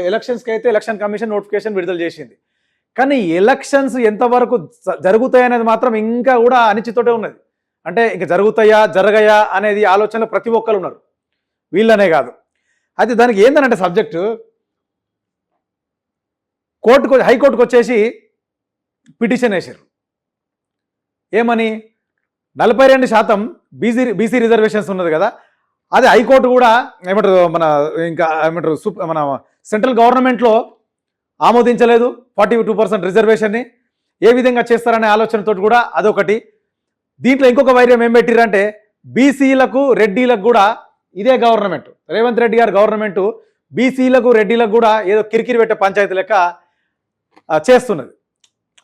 ఎలక్షన్స్కి అయితే election commission notification విడుదల చేసింది. కానీ ఎలక్షన్స్ ఎంతవరకు జరుగుతాయనేది మాత్రం ఇంకా కూడా అనిశ్చితోటే ఉన్నది. అంటే ఇంకా జరుగుతాయా జరగయా అనేది ఆలోచనలో ప్రతి ఒక్కరు ఉన్నారు, వీళ్ళనే కాదు. అయితే దానికి ఏంటంటే సబ్జెక్టు హైకోర్టుకు వచ్చేసి పిటిషన్ వేసారు. ఏమని 42% బీసీ రిజర్వేషన్స్ ఉన్నది కదా, అది హైకోర్టు కూడా ఏమంటారు మన సెంట్రల్ గవర్నమెంట్లో ఆమోదించలేదు 42% రిజర్వేషన్ని. ఏ విధంగా చేస్తారనే ఆలోచనతో కూడా అదొకటి. దీంట్లో ఇంకొక వైర్యం ఏం పెట్టిరంటే బీసీలకు రెడ్డిలకు కూడా ఇదే గవర్నమెంట్, రేవంత్ రెడ్డి గారి గవర్నమెంట్ బీసీలకు రెడ్డిలకు కూడా ఏదో కిరికిరి పెట్టే పంచాయతీ లెక్క చేస్తున్నది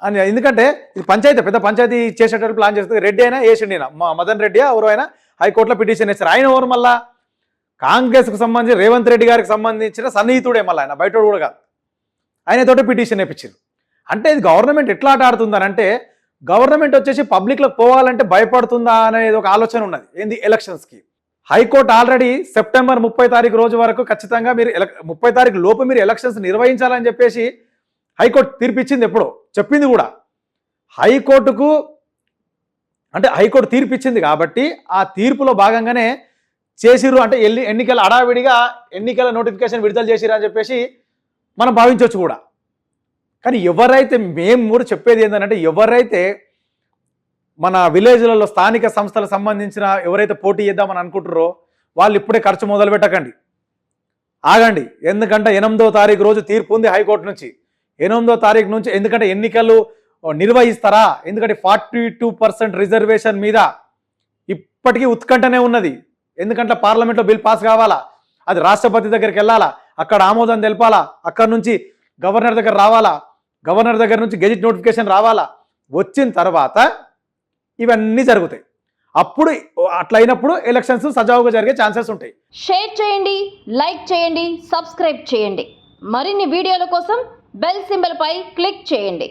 అని. ఎందుకంటే ఇది పంచాయతీ, పెద్ద పంచాయతీ చేసేటప్పుడు ప్లాన్ చేస్తుంది. రెడ్డి అయినా వేసిండి మదన్ రెడ్డి ఎవరు అయినా హైకోర్టులో పిటిషన్ వేస్తారు. ఆయన ఎవరు మళ్ళా కాంగ్రెస్కు సంబంధించి రేవంత్ రెడ్డి గారికి సంబంధించిన సన్నిహితుడే, మళ్ళీ ఆయన బయట కూడా కాదు, ఆయనతోటి పిటిషన్ వేయించారు. అంటే ఇది గవర్నమెంట్ ఎట్లా ఆట ఆడుతుందని అంటే గవర్నమెంట్ వచ్చేసి పబ్లిక్లోకి పోవాలంటే భయపడుతుందా అనేది ఒక ఆలోచన ఉన్నది. ఏంది ఎలక్షన్స్కి. హైకోర్టు ఆల్రెడీ సెప్టెంబర్ 30 రోజు వరకు ఖచ్చితంగా మీరు 30 లోపు మీరు ఎలక్షన్స్ నిర్వహించాలని చెప్పేసి హైకోర్టు తీర్పిచ్చింది. ఎప్పుడో చెప్పింది కూడా. హైకోర్టు తీర్పిచ్చింది కాబట్టి ఆ తీర్పులో భాగంగానే చేసిరు. అంటే ఎన్నికల అడావిడిగా ఎన్నికల నోటిఫికేషన్ విడుదల చేసిరు అని చెప్పేసి మనం భావించవచ్చు కూడా. కానీ ఎవరైతే మేము కూడా చెప్పేది ఏంటంటే ఎవరైతే మన విలేజ్లలో స్థానిక సంస్థలకు సంబంధించిన ఎవరైతే పోటీ చేద్దామని అనుకుంటారో వాళ్ళు ఇప్పుడే ఖర్చు మొదలు పెట్టకండి, ఆగండి. ఎందుకంటే 8వ తారీఖు రోజు తీర్పు ఉంది హైకోర్టు నుంచి. 8వ తారీఖు నుంచి ఎందుకంటే ఎన్నికలు నిర్వహిస్తారా, ఎందుకంటే 42% రిజర్వేషన్ మీద ఇప్పటికీ ఉత్కంఠనే ఉన్నది. ఎందుకంటే పార్లమెంట్లో బిల్ పాస్ కావాలా, అది రాష్ట్రపతి దగ్గరికి వెళ్ళాలా, అక్కడ ఆమోదం తెలపాలా, అక్కడ నుంచి గవర్నర్ దగ్గర రావాలా, గవర్నర్ దగ్గర నుంచి గెజిట్ నోటిఫికేషన్ రావాలా, వచ్చిన తర్వాత ఇవన్నీ జరుగుతాయి. అప్పుడు అట్లయినప్పుడు ఎలక్షన్స్ సజావుగా జరిగే ఛాన్సెస్ ఉంటాయి. షేర్ చేయండి, లైక్ చేయండి, సబ్స్క్రైబ్ చేయండి. మరిన్ని వీడియోల కోసం బెల్ సింబల్ పై క్లిక్ చేయండి.